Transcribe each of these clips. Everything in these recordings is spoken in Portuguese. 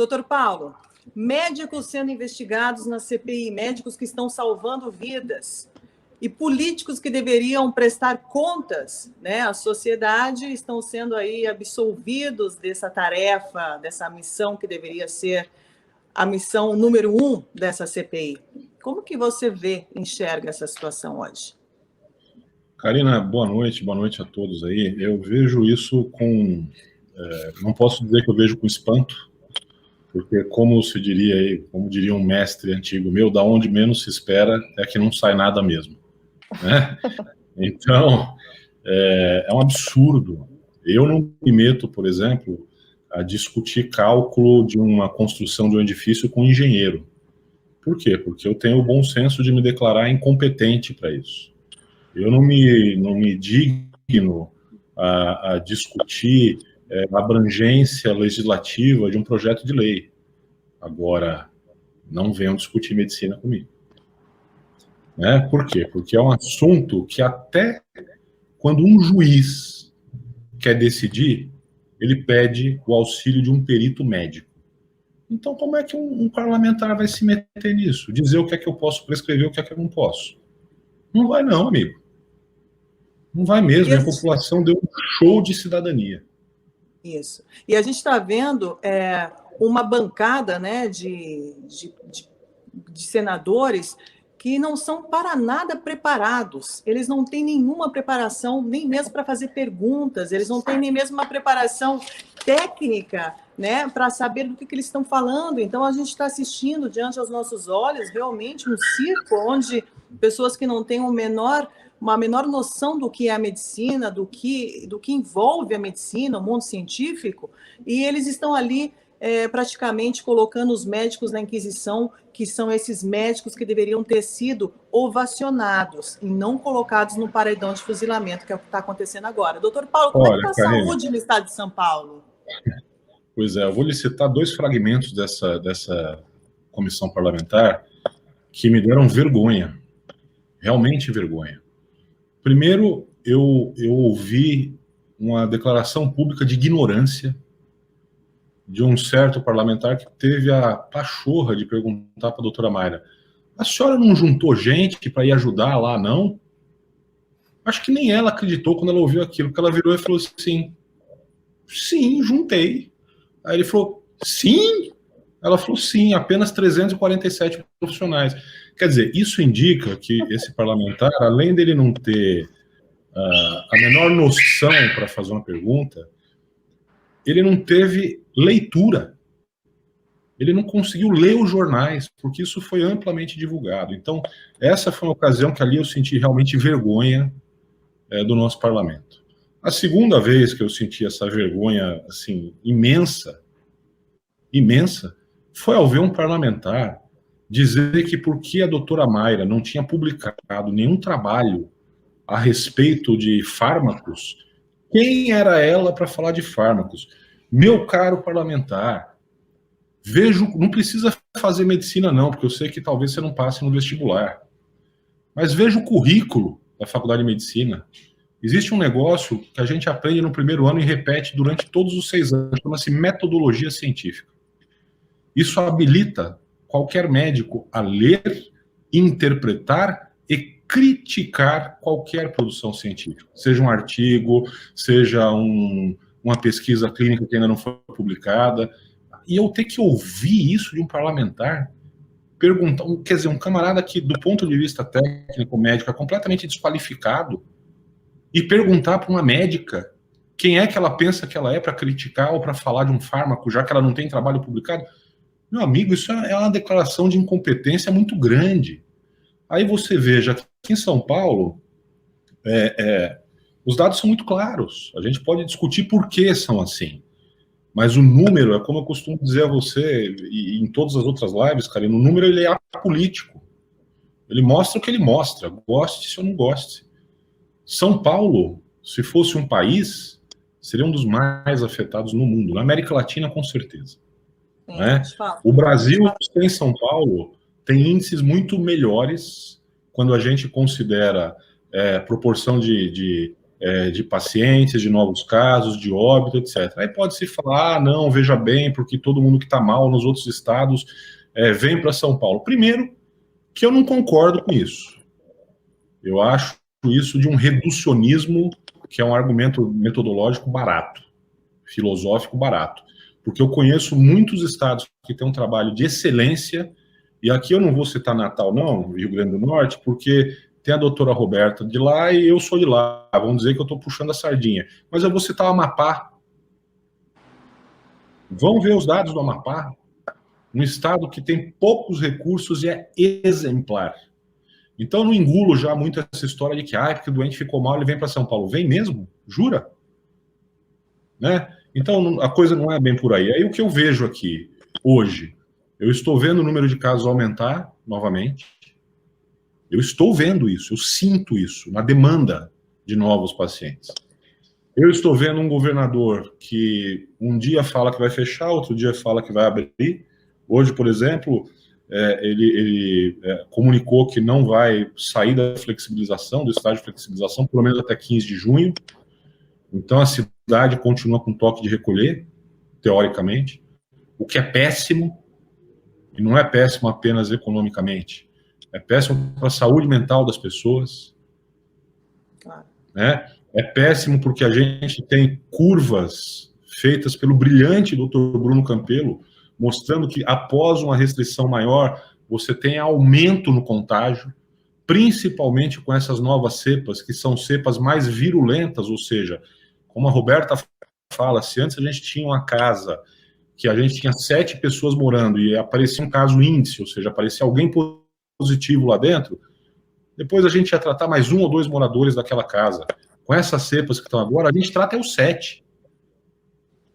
Doutor Paulo, médicos sendo investigados na CPI, médicos que estão salvando vidas, e políticos que deveriam prestar contas, né, à sociedade, estão sendo aí absolvidos dessa tarefa, dessa missão que deveria ser a missão número 1 dessa CPI. Como que você enxerga essa situação hoje? Karina, boa noite a todos aí. Eu vejo isso com... não posso dizer que eu vejo com espanto, porque como se diria aí, como diria um mestre antigo meu, da onde menos se espera é que não sai nada mesmo, né? Então, é um absurdo. Eu não me meto, por exemplo, a discutir cálculo de uma construção de um edifício com um engenheiro. Por quê? Porque eu tenho o bom senso de me declarar incompetente para isso. Eu não me digno a discutir a abrangência legislativa de um projeto de lei. Agora, não venham discutir medicina comigo. Né? Por quê? Porque é um assunto que até quando um juiz quer decidir, ele pede o auxílio de um perito médico. Então, como é que um parlamentar vai se meter nisso? Dizer o que é que eu posso prescrever, o que é que eu não posso? Não vai não, amigo. Não vai mesmo. A população deu um show de cidadania. Isso. E a gente está vendo uma bancada, né, de senadores que não são para nada preparados. Eles não têm nenhuma preparação, nem mesmo para fazer perguntas, eles não têm nem mesmo uma preparação técnica, né, para saber do que eles estão falando. Então, a gente está assistindo, diante aos nossos olhos, realmente um circo onde pessoas que não têm uma menor noção do que é a medicina, do que envolve a medicina, o mundo científico, e eles estão ali praticamente colocando os médicos na Inquisição, que são esses médicos que deveriam ter sido ovacionados e não colocados no paredão de fuzilamento, que é o que está acontecendo agora. Doutor Paulo, como é que está a saúde no estado de São Paulo? Pois é, eu vou lhe citar 2 fragmentos dessa comissão parlamentar que me deram vergonha, realmente vergonha. Primeiro, eu ouvi uma declaração pública de ignorância de um certo parlamentar que teve a pachorra de perguntar para a doutora Mayra: a senhora não juntou gente para ir ajudar lá, não? Acho que nem ela acreditou quando ela ouviu aquilo, porque ela virou e falou assim: sim, juntei. Aí ele falou: sim? Ela falou: sim, apenas 347 profissionais. Quer dizer, isso indica que esse parlamentar, além dele não ter a menor noção para fazer uma pergunta, ele não teve leitura. Ele não conseguiu ler os jornais, porque isso foi amplamente divulgado. Então, essa foi uma ocasião que ali eu senti realmente vergonha do nosso parlamento. A segunda vez que eu senti essa vergonha, assim, imensa, foi ao ver um parlamentar dizer que porque a doutora Mayra não tinha publicado nenhum trabalho a respeito de fármacos, quem era ela para falar de fármacos? Meu caro parlamentar, não precisa fazer medicina não, porque eu sei que talvez você não passe no vestibular, mas veja o currículo da Faculdade de Medicina. Existe um negócio que a gente aprende no primeiro ano e repete durante todos os 6 anos, chama-se metodologia científica. Isso habilita qualquer médico a ler, interpretar e criticar qualquer produção científica, seja um artigo, seja uma pesquisa clínica que ainda não foi publicada. E eu ter que ouvir isso de um parlamentar, perguntar, quer dizer, um camarada que, do ponto de vista técnico, médico, é completamente desqualificado, e perguntar para uma médica quem é que ela pensa que ela é para criticar ou para falar de um fármaco, já que ela não tem trabalho publicado. Meu amigo, isso é uma declaração de incompetência muito grande. Aí você veja que aqui em São Paulo, os dados são muito claros. A gente pode discutir por que são assim. Mas o número, é como eu costumo dizer a você, e em todas as outras lives, Karina, o número ele é apolítico. Ele mostra o que ele mostra, goste ou não goste. São Paulo, se fosse um país, seria um dos mais afetados no mundo. Na América Latina, com certeza. Né? O Brasil, sem São Paulo, tem índices muito melhores quando a gente considera proporção de de pacientes, de novos casos, de óbito, etc. Aí pode-se falar, não, veja bem, porque todo mundo que está mal nos outros estados vem para São Paulo. Primeiro, que eu não concordo com isso. Eu acho isso de um reducionismo, que é um argumento metodológico barato, filosófico barato. Porque eu conheço muitos estados que têm um trabalho de excelência, e aqui eu não vou citar Natal, não, Rio Grande do Norte, porque tem a doutora Roberta de lá e eu sou de lá. Vamos dizer que eu estou puxando a sardinha. Mas eu vou citar o Amapá. Vão ver os dados do Amapá. Um estado que tem poucos recursos e é exemplar. Então eu não engulo já muito essa história de que porque o doente ficou mal, ele vem para São Paulo. Vem mesmo? Jura? Né? Então a coisa não é bem por aí. Aí o que eu vejo aqui, hoje, eu estou vendo o número de casos aumentar novamente. Eu estou vendo isso, eu sinto isso, na demanda de novos pacientes. Eu estou vendo um governador que um dia fala que vai fechar, outro dia fala que vai abrir. Hoje, por exemplo, ele comunicou que não vai sair da flexibilização, do estágio de flexibilização, pelo menos até 15 de junho. Então, a cidade continua com toque de recolher, teoricamente, o que é péssimo, e não é péssimo apenas economicamente. É péssimo para a saúde mental das pessoas. Claro. Né? É péssimo porque a gente tem curvas feitas pelo brilhante Dr. Bruno Campelo, mostrando que após uma restrição maior, você tem aumento no contágio, principalmente com essas novas cepas, que são cepas mais virulentas, ou seja, como a Roberta fala, se antes a gente tinha uma casa que a gente tinha 7 pessoas morando e aparecia um caso índice, ou seja, aparecia alguém positivo lá dentro, depois a gente ia tratar mais 1 ou 2 moradores daquela casa. Com essas cepas que estão agora, a gente trata os 7.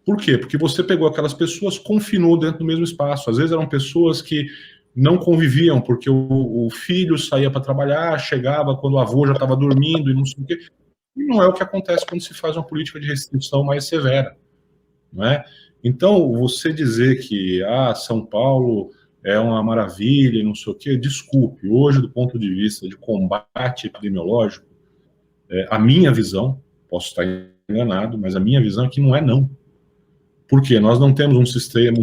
Por quê? Porque você pegou aquelas pessoas, confinou dentro do mesmo espaço. Às vezes eram pessoas que não conviviam, porque o filho saía para trabalhar, chegava quando o avô já estava dormindo e não sei o quê. E não é o que acontece quando se faz uma política de restrição mais severa, não é? Então, você dizer que São Paulo é uma maravilha e não sei o quê, desculpe, hoje, do ponto de vista de combate epidemiológico, a minha visão, posso estar enganado, mas a minha visão é que não é não. Por quê? Nós não temos um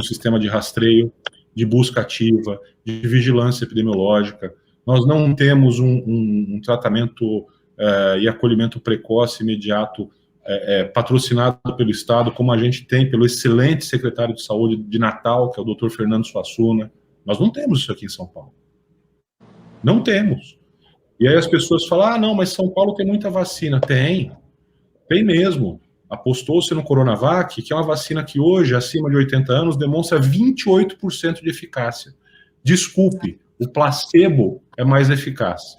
sistema de rastreio, de busca ativa, de vigilância epidemiológica, nós não temos um tratamento e acolhimento precoce, imediato, patrocinado pelo Estado, como a gente tem pelo excelente secretário de Saúde de Natal, que é o Dr. Fernando Suassuna. Nós não temos isso aqui em São Paulo. Não temos. E aí as pessoas falam, não, mas São Paulo tem muita vacina. Tem mesmo. Apostou-se no Coronavac, que é uma vacina que hoje, acima de 80 anos, demonstra 28% de eficácia. Desculpe, o placebo é mais eficaz.